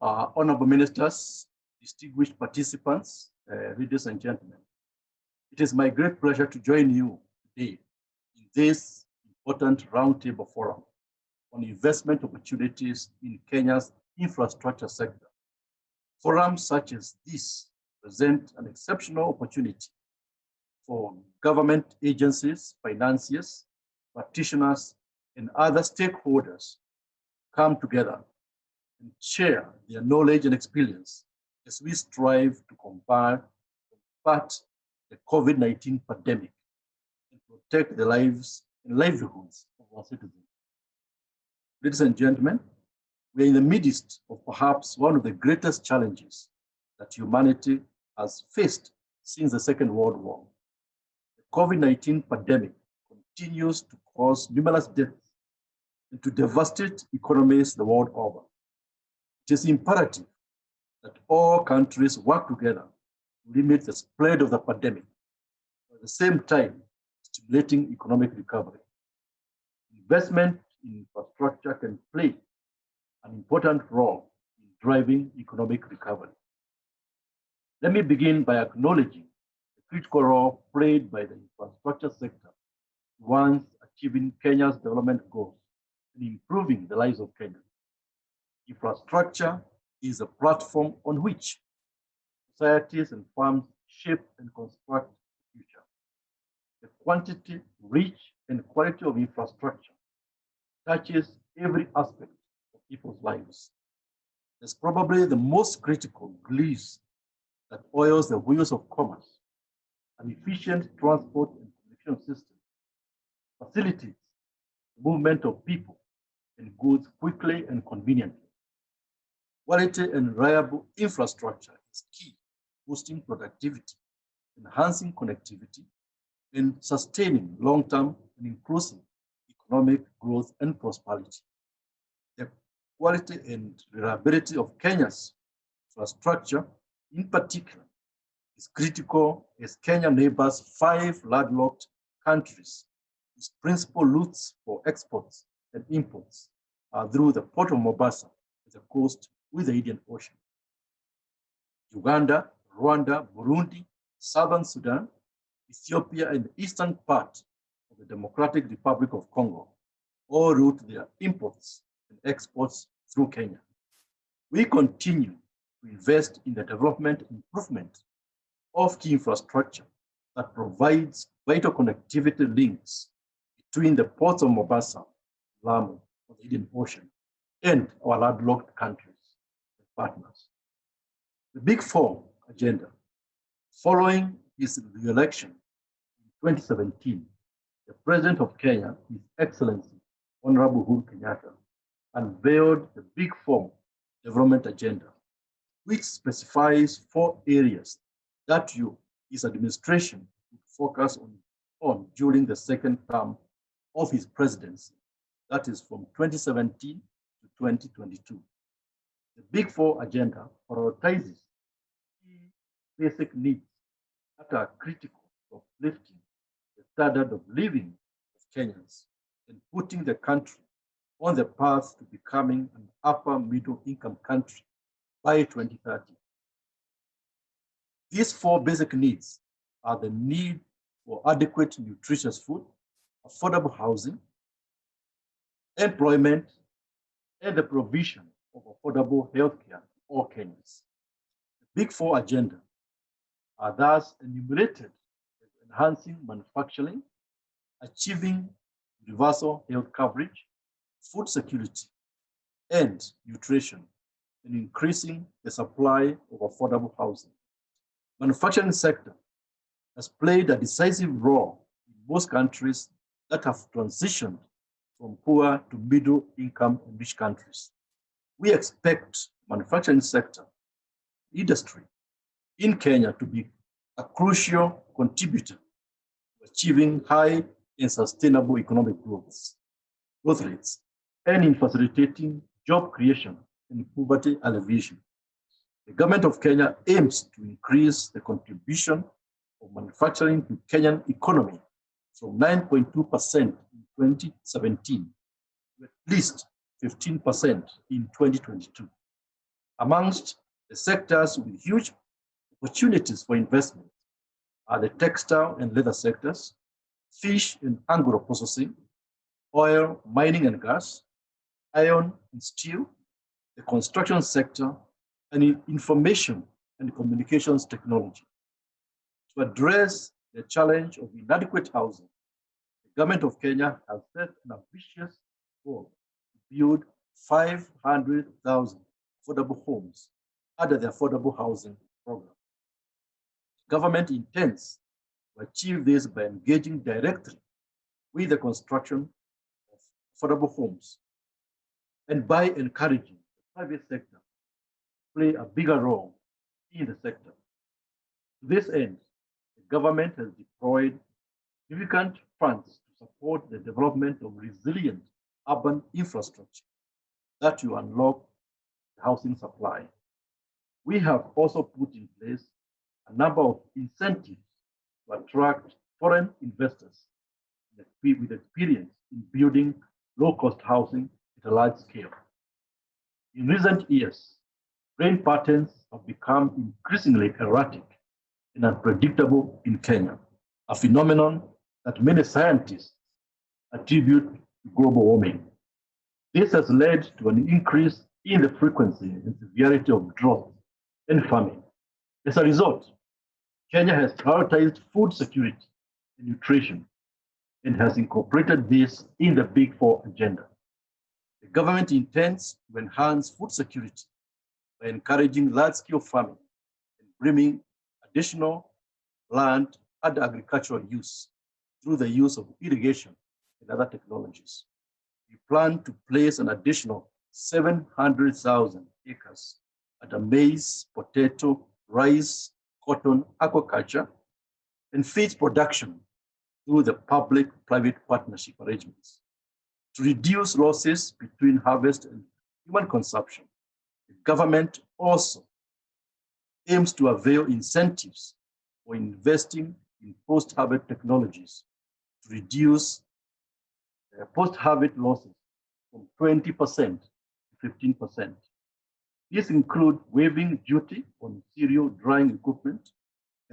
Honorable ministers, distinguished participants, ladies and gentlemen, it is my great pleasure to join you today in this important roundtable forum on investment opportunities in Kenya's infrastructure sector. Forums such as this present an exceptional opportunity for government agencies, financiers, practitioners, and other stakeholders come together and share their knowledge and experience as we strive to combat the COVID-19 pandemic and protect the lives and livelihoods of our citizens. Ladies and gentlemen, we are in the midst of perhaps one of the greatest challenges that humanity has faced since the Second World War. The COVID-19 pandemic continues to cause numerous deaths and to devastate economies the world over. It is imperative that all countries work together to limit the spread of the pandemic, at the same time stimulating economic recovery. Investment in infrastructure can play an important role in driving economic recovery. Let me begin by acknowledging the critical role played by the infrastructure sector towards achieving Kenya's development goals and improving the lives of Kenyans. Infrastructure is a platform on which societies and firms shape and construct the future. The quantity, reach, and quality of infrastructure touches every aspect of people's lives. It's probably the most critical grease that oils the wheels of commerce. An efficient transport and communication system facilitates the movement of people and goods quickly and conveniently. Quality and reliable infrastructure is key, boosting productivity, enhancing connectivity, and sustaining long-term and inclusive economic growth and prosperity. The quality and reliability of Kenya's infrastructure, in particular, is critical as Kenya neighbors 5 landlocked countries whose principal routes for exports and imports are through the port of Mombasa at the coast with the Indian Ocean. Uganda, Rwanda, Burundi, Southern Sudan, Ethiopia, and the eastern part of the Democratic Republic of Congo all route their imports and exports through Kenya. We continue to invest in the development and improvement of key infrastructure that provides vital connectivity links between the ports of Mombasa, Lamu, of the Indian Ocean, and our landlocked countries and partners. The Big Four agenda, following his re-election in 2017, the President of Kenya, His Excellency Honorable Uhuru Kenyatta, unveiled the Big Four development agenda, which specifies 4 areas that his administration would focus on during the second term of his presidency, that is from 2017 to 2022. The Big Four agenda prioritizes key basic needs that are critical to uplifting the standard of living of Kenyans and putting the country on the path to becoming an upper middle income country by 2030. These 4 basic needs are the need for adequate nutritious food, affordable housing, employment, and the provision of affordable healthcare to all Kenyans. The Big Four agenda are thus enumerated as enhancing manufacturing, achieving universal health coverage, food security, and nutrition, and increasing the supply of affordable housing. Manufacturing sector has played a decisive role in most countries that have transitioned from poor to middle income and rich countries. We expect manufacturing sector industry in Kenya to be a crucial contributor to achieving high and sustainable economic growth rates, and in facilitating job creation and poverty alleviation. The government of Kenya aims to increase the contribution of manufacturing to Kenyan economy from 9.2% in 2017 to at least 15% in 2022. Amongst the sectors with huge opportunities for investment are the textile and leather sectors, fish and agro processing, oil, mining and gas, iron and steel, the construction sector, and information and communications technology. To address the challenge of inadequate housing, the government of Kenya has set an ambitious goal to build 500,000 affordable homes under the Affordable Housing Program. The government intends to achieve this by engaging directly with the construction of affordable homes and by encouraging the private sector to play a bigger role in the sector. To this end, the government has deployed significant funds to support the development of resilient urban infrastructure that will unlock the housing supply. We have also put in place a number of incentives to attract foreign investors with experience in building low-cost housing at a large scale. In recent years, rain patterns have become increasingly erratic and unpredictable in Kenya, a phenomenon that many scientists attribute to global warming. This has led to an increase in the frequency and severity of drought and famine. As a result, Kenya has prioritized food security and nutrition and has incorporated this in the Big Four agenda. The government intends to enhance food security by encouraging large-scale farming and bringing additional land and agricultural use through the use of irrigation and other technologies. We plan to place an additional 700,000 acres under maize, potato, rice, cotton, aquaculture, and feed production through the public-private partnership arrangements. To reduce losses between harvest and human consumption, the government also aims to avail incentives for investing in post-harvest technologies to reduce post-harvest losses from 20% to 15%. These include waiving duty on cereal drying equipment,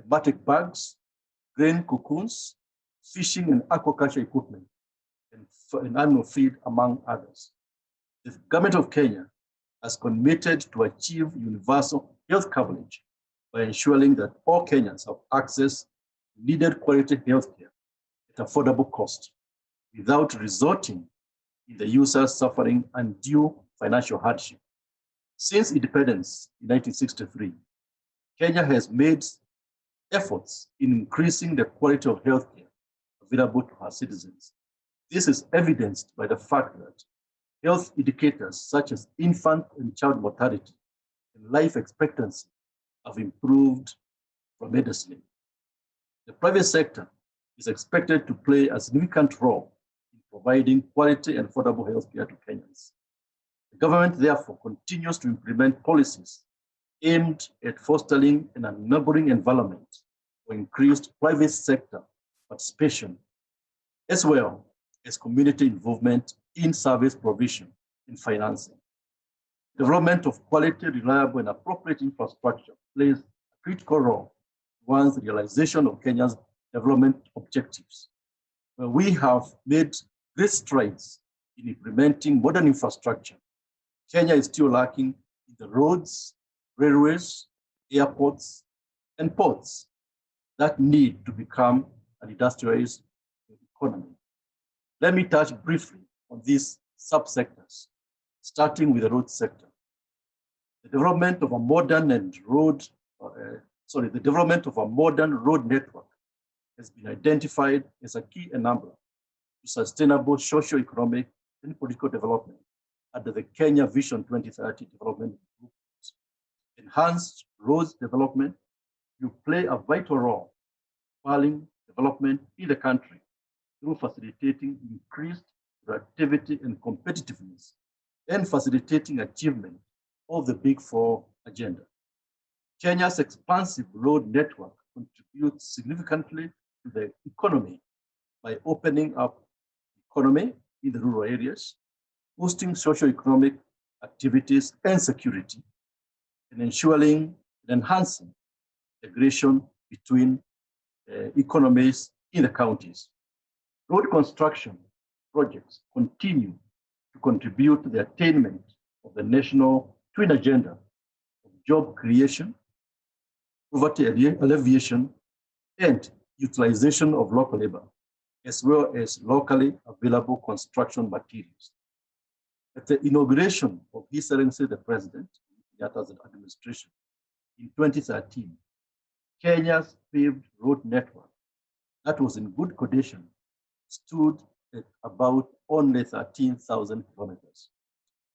batik bags, grain cocoons, fishing and aquaculture equipment, and animal feed, among others. The government of Kenya has committed to achieve universal health coverage by ensuring that all Kenyans have access to needed quality health care at affordable cost without resulting in the users suffering undue financial hardship. Since independence in 1963, Kenya has made efforts in increasing the quality of healthcare available to her citizens. This is evidenced by the fact that health indicators such as infant and child mortality and life expectancy have improved tremendously. The private sector is expected to play a significant role in providing quality and affordable healthcare to Kenyans. The government, therefore, continues to implement policies aimed at fostering an enabling environment for increased private sector participation, as well as community involvement in service provision and financing. Development of quality, reliable, and appropriate infrastructure plays a critical role towards the realization of Kenya's development objectives. Where we have made great strides in implementing modern infrastructure, Kenya is still lacking in the roads, railways, airports, and ports that need to become an industrialized economy. Let me touch briefly on these subsectors, starting with the road sector. The development of a modern road network has been identified as a key enabler to sustainable socio-economic and political development under the Kenya Vision 2030 development group. Enhanced roads development will play a vital role in propelling development in the country through facilitating increased productivity and competitiveness and facilitating achievement of the Big Four agenda. Kenya's expansive road network contributes significantly to the economy by opening up the economy in the rural areas, boosting socio-economic activities and security, and ensuring and enhancing integration between economies in the counties. Road construction projects continue to contribute to the attainment of the national twin agenda of job creation, poverty alleviation, and utilization of local labor, as well as locally available construction materials. At the inauguration of His Excellency the President, Kenyatta's administration, in 2013, Kenya's paved road network that was in good condition stood at about only 13,000 kilometers.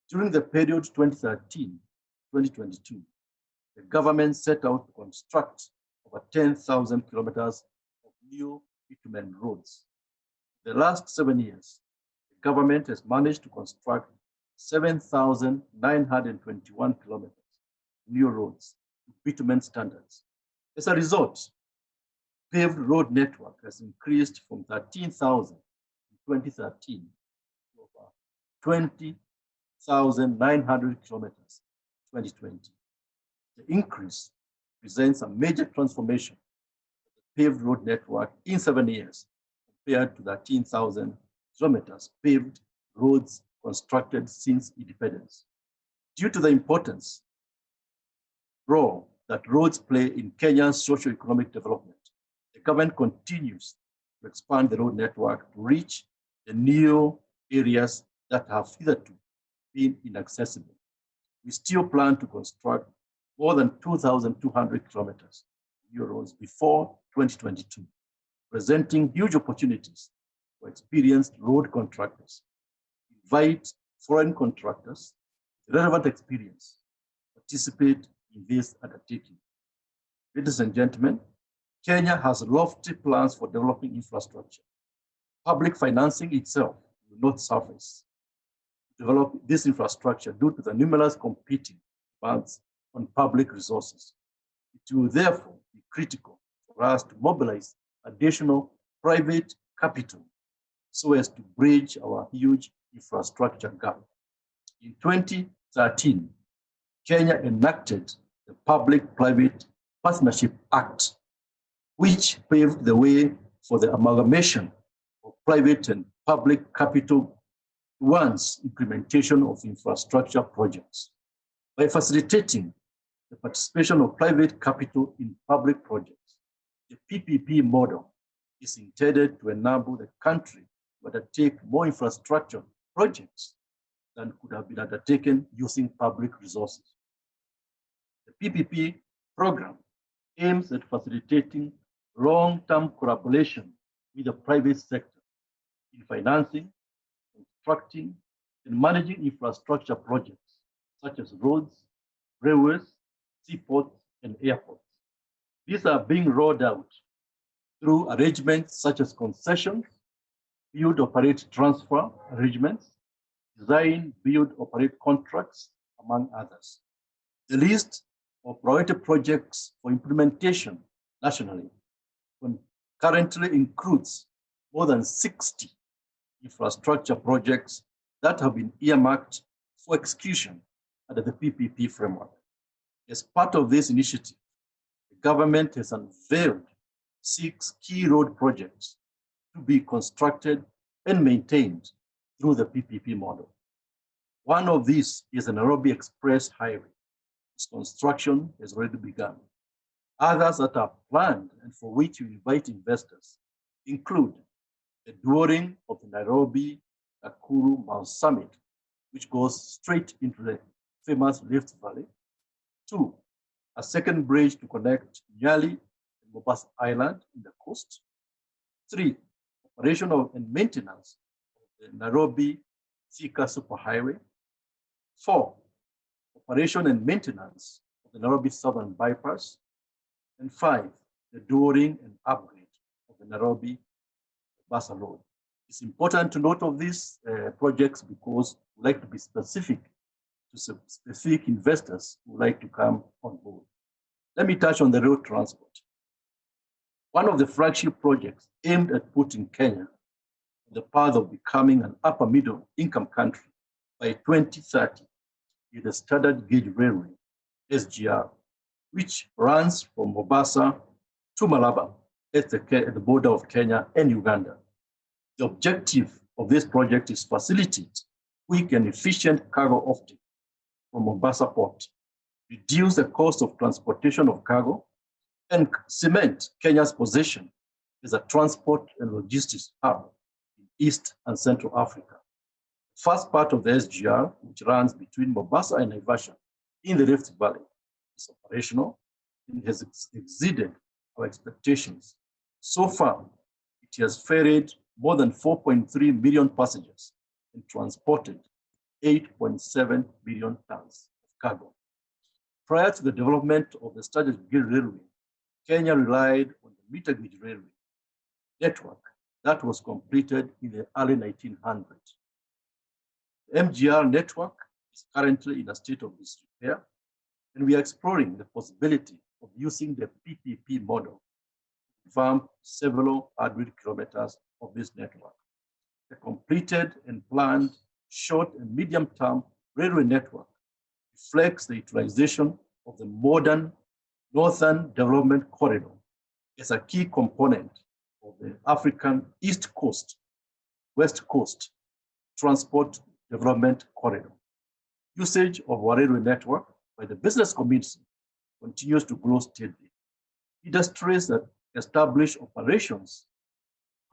During the period 2013-2022, the government set out to construct over 10,000 kilometers of new bitumen roads. The last 7 years, the government has managed to construct 7,921 kilometers of new roads to bitumen standards. As a result, paved road network has increased from 13,000 in 2013 to over 20,900 kilometers in 2020. The increase presents a major transformation of the paved road network in 7 years compared to 13,000 kilometers paved roads constructed since independence. Due to the importance role that roads play in Kenya's socio-economic development, the government continues to expand the road network to reach the new areas that have hitherto been inaccessible. We still plan to construct more than 2,200 kilometers of new roads before 2022, presenting huge opportunities for experienced road contractors. Invite foreign contractors with relevant experience to participate in this undertaking. Ladies and gentlemen, Kenya has lofty plans for developing infrastructure. Public financing itself will not suffice to develop this infrastructure due to the numerous competing demands on public resources. It will therefore be critical for us to mobilize additional private capital so as to bridge our huge infrastructure gap. In 2013, Kenya enacted the Public-Private Partnership Act, which paved the way for the amalgamation of private and public capital towards implementation of infrastructure projects. By facilitating the participation of private capital in public projects, the PPP model is intended to enable the country to undertake more infrastructure projects than could have been undertaken using public resources. The PPP program aims at facilitating long-term collaboration with the private sector in financing, constructing, and managing infrastructure projects such as roads, railways, seaports, and airports. These are being rolled out through arrangements such as concessions, build, operate, transfer arrangements, design, build, operate contracts, among others. The list of priority projects for implementation nationally currently includes more than 60 infrastructure projects that have been earmarked for execution under the PPP framework. As part of this initiative, the government has unveiled 6 key road projects to be constructed and maintained through the PPP model. One of these is the Nairobi Express Highway. Its construction has already begun. Others that are planned and for which we invite investors include the drawing of the Nairobi-Nakuru Mount Summit, which goes straight into the famous Rift Valley. 2, a second bridge to connect Nyali and Mombasa Island in the coast. 3, operation and maintenance of the Nairobi-Thika Superhighway. 4, operation and maintenance of the Nairobi Southern Bypass. And 5, the drawing and upgrade of the Nairobi-Mombasa Road. It's important to note of these projects because we like to be specific to specific investors who like to come on board. Let me touch on the road transport. One of the flagship projects aimed at putting Kenya on the path of becoming an upper middle income country by 2030 is the standard gauge railway SGR, which runs from Mombasa to Malaba at the border of Kenya and Uganda. The objective of this project is to facilitate quick and efficient cargo offtake from Mombasa port, reduce the cost of transportation of cargo, and cement Kenya's position as a transport and logistics hub in East and Central Africa. The first part of the SGR, which runs between Mombasa and Naivasha in the Rift Valley, is operational and has exceeded our expectations. So far, it has ferried more than 4.3 million passengers and transported 8.7 billion tons of cargo. Prior to the development of the Standard Gauge Railway, Kenya relied on the meter gauge railway network that was completed in the early 1900s. The MGR network is currently in a state of disrepair, and we are exploring the possibility of using the PPP model to revamp several hundred kilometers of this network. The completed and planned short and medium-term railway network reflects the utilization of the modern Northern Development Corridor as a key component of the African East Coast, West Coast Transport Development Corridor. Usage of our railway network by the business community continues to grow steadily. Industries that establish operations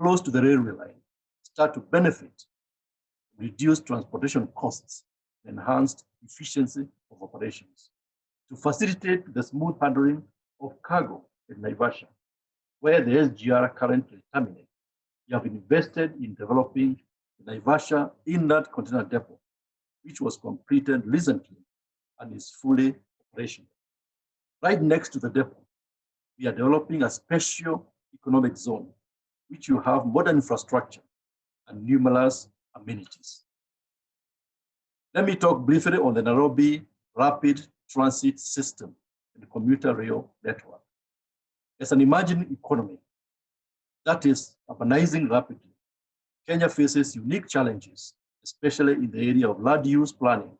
close to the railway line start to benefit, reduce transportation costs, enhanced efficiency of operations. To facilitate the smooth handling of cargo in Naivasha, where the SGR currently terminates, we have invested in developing the Naivasha Inland Container Depot, which was completed recently and is fully operational. Right next to the depot, we are developing a special economic zone, which will have modern infrastructure and numerous amenities. Let me talk briefly on the Nairobi Rapid Transit System and commuter rail network. As an emerging economy that is urbanizing rapidly, Kenya faces unique challenges, especially in the area of land use planning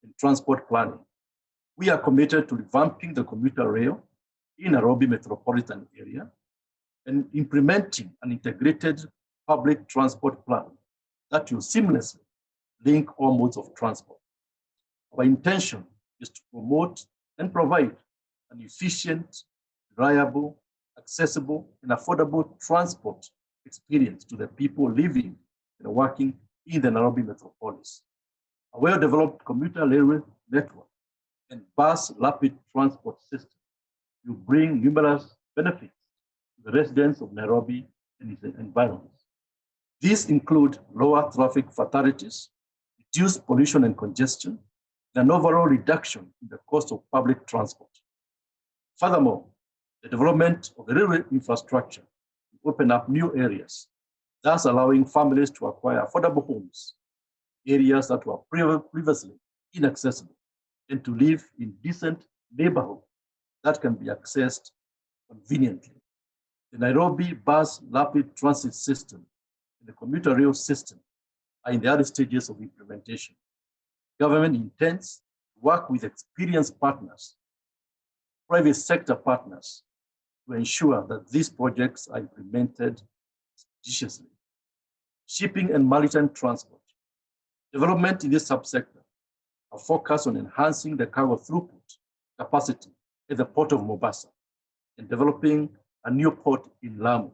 and transport planning. We are committed to revamping the commuter rail in Nairobi metropolitan area and implementing an integrated public transport plan that will seamlessly link all modes of transport. Our intention is to promote and provide an efficient, reliable, accessible, and affordable transport experience to the people living and working in the Nairobi metropolis. A well-developed commuter railway network and bus rapid transport system will bring numerous benefits to the residents of Nairobi and its environs. These include lower traffic fatalities, reduced pollution and congestion, and an overall reduction in the cost of public transport. Furthermore, the development of the railway infrastructure will open up new areas, thus allowing families to acquire affordable homes, areas that were previously inaccessible, and to live in decent neighborhoods that can be accessed conveniently. The Nairobi Bus Rapid Transit System and the commuter rail system are in the early stages of implementation. Government intends to work with experienced partners, private sector partners, to ensure that these projects are implemented expeditiously. Shipping and maritime transport. Development in this subsector are focused on enhancing the cargo throughput capacity at the port of Mombasa and developing a new port in Lamu.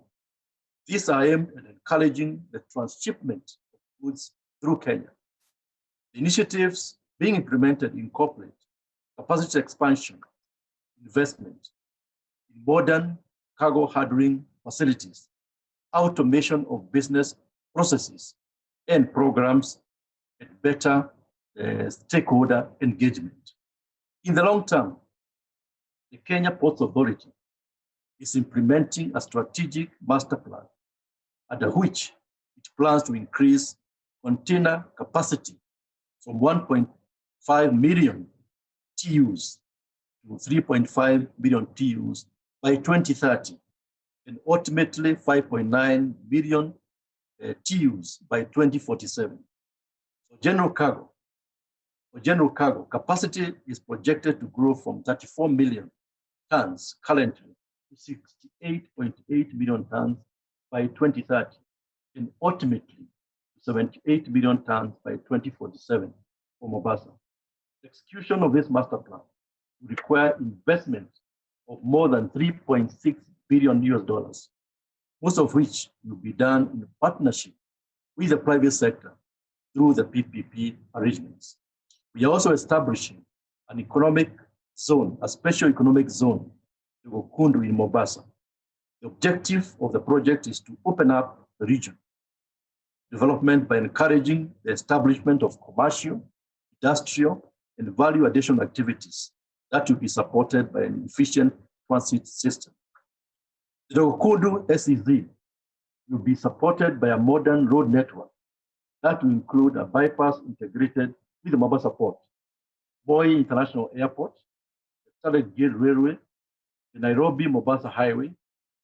These are aimed at encouraging the transshipment of goods through Kenya. The initiatives being implemented incorporate capacity expansion, investment in modern cargo handling facilities, automation of business processes, and programs and better stakeholder engagement. In the long term, the Kenya Ports Authority is implementing a strategic master plan under which it plans to increase container capacity from 1.5 million TEUs to 3.5 million TEUs by 2030, and ultimately 5.9 million TEUs by 2047. For general cargo, For general cargo, capacity is projected to grow from 34 million tons currently to 68.8 million tons by 2030, and ultimately 78 million tons by 2047 for Mombasa. The execution of this master plan will require investment of more than 3.6 billion US dollars, most of which will be done in partnership with the private sector through the PPP arrangements. We are also establishing an economic zone, a special economic zone, the Gokundu in Mombasa. The objective of the project is to open up the region development by encouraging the establishment of commercial, industrial, and value addition activities that will be supported by an efficient transit system. The Gokundu SEZ will be supported by a modern road network that will include a bypass integrated with the Mombasa Port, Moi International Airport, the Starlet Gate Railway, the Nairobi-Mombasa Highway,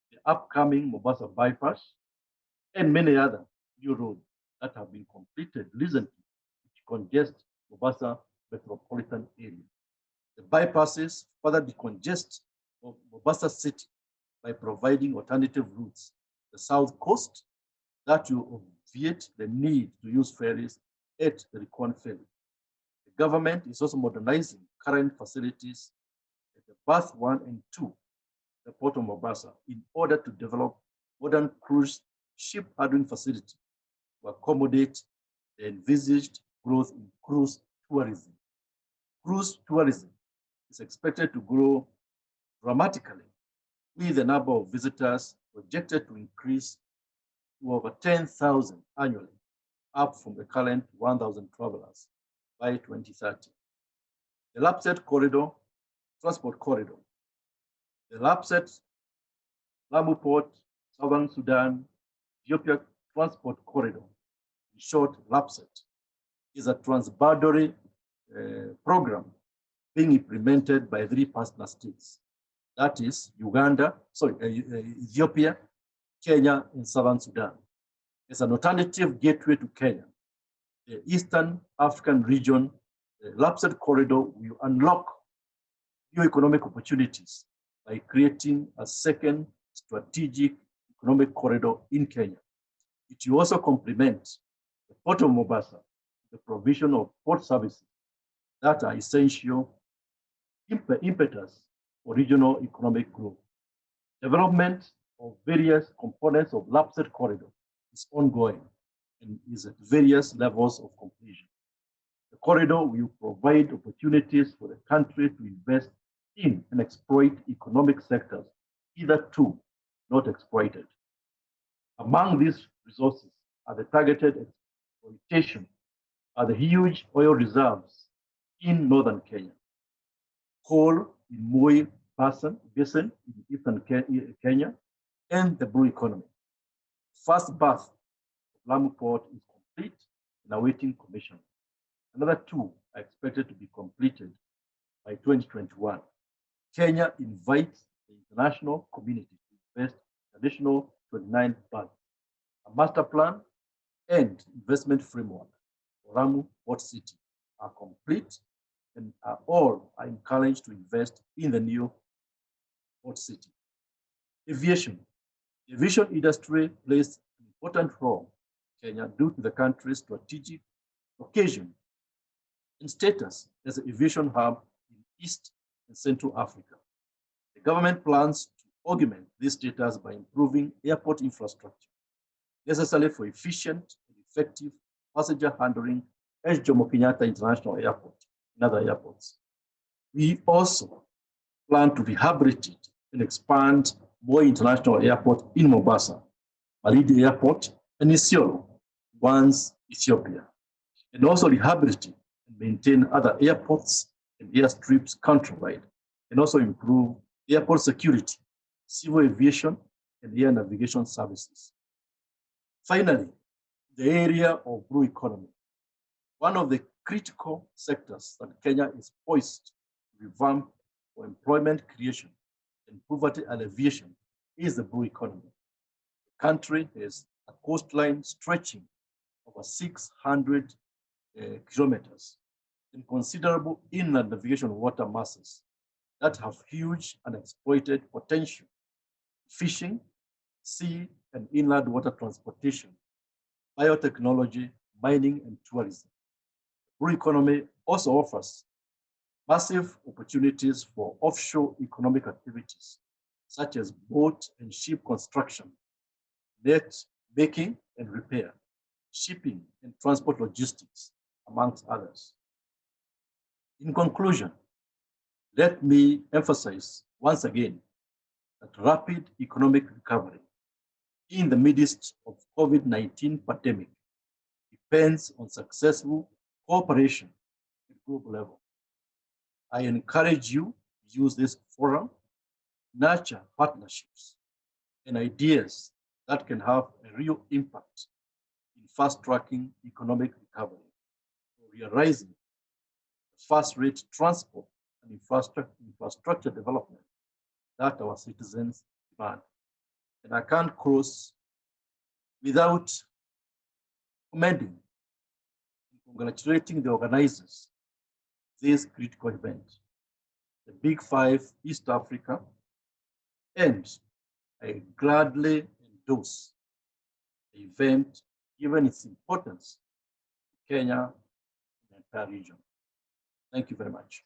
the upcoming Mombasa Bypass, and many other new roads that have been completed recently to congest Mombasa metropolitan area. The bypasses further decongest Mombasa city by providing alternative routes, the south coast, that will obviate the need to use ferries at the Likon ferry. The government is also modernizing current facilities at the Berth 1 and 2, the Port of Mombasa, in order to develop modern cruise ship handling facility to accommodate the envisaged growth in cruise tourism. Cruise tourism is expected to grow dramatically, with the number of visitors projected to increase to over 10,000 annually, up from the current 1,000 travelers by 2030. The Lapset Corridor, Transport Corridor. The Lapset, Lamu Port, Southern Sudan, Ethiopia Transport Corridor, in short, Lapset, is a transboundary program being implemented by 3 partner states. That is Ethiopia, Kenya, and Southern Sudan. As an alternative gateway to Kenya, the Eastern African region, the Lapset Corridor will unlock new economic opportunities by creating a second strategic economic corridor in Kenya. It will also complement the Port of Mombasa, the provision of port services that are essential impetus for regional economic growth. Development of various components of Lapset Corridor is ongoing and is at various levels of completion. The corridor will provide opportunities for the country to invest in and exploit economic sectors hitherto not exploited. Among these resources are the targeted exploitation of the huge oil reserves in northern Kenya, coal in Moi Basin in eastern Kenya, and the blue economy. First berth of Lamu Port is complete and awaiting commission. Another 2 are expected to be completed by 2021. Kenya invites the international community to invest additional 29 berths. A master plan and investment framework for Lamu Port City are complete and all are encouraged to invest in the new port city. Aviation. The aviation industry plays an important role in Kenya due to the country's strategic location and status as an aviation hub in East and Central Africa. The government plans to augment this status by improving airport infrastructure necessary for efficient and effective passenger handling at Jomo Kenyatta International Airport and other airports. We also plan to rehabilitate and expand Moi International Airport in Mombasa, Malindi Airport, and Isiolo, once Ethiopia, and also rehabilitate and maintain other airports and airstrips countrywide, and also improve airport security, civil aviation, and air navigation services. Finally, the area of blue economy. One of the critical sectors that Kenya is poised to revamp for employment creation and poverty alleviation is the blue economy. The country has a coastline stretching over 600 kilometers. and considerable inland navigation water masses that have huge unexploited potential. Fishing, sea and inland water transportation, biotechnology, mining, and tourism. The blue economy also offers massive opportunities for offshore economic activities, such as boat and ship construction, net making and repair, shipping and transport logistics, amongst others. In conclusion, let me emphasize once again that rapid economic recovery in the midst of COVID-19 pandemic depends on successful cooperation at global level. I encourage you to use this forum, nurture partnerships and ideas that can have a real impact in fast-tracking economic recovery, realizing fast-rate transport and infrastructure development that our citizens demand. And I can't close without commending and congratulating the organizers of this critical event, the Big Five East Africa, and I gladly endorse the event given its importance to Kenya and the entire region. Thank you very much.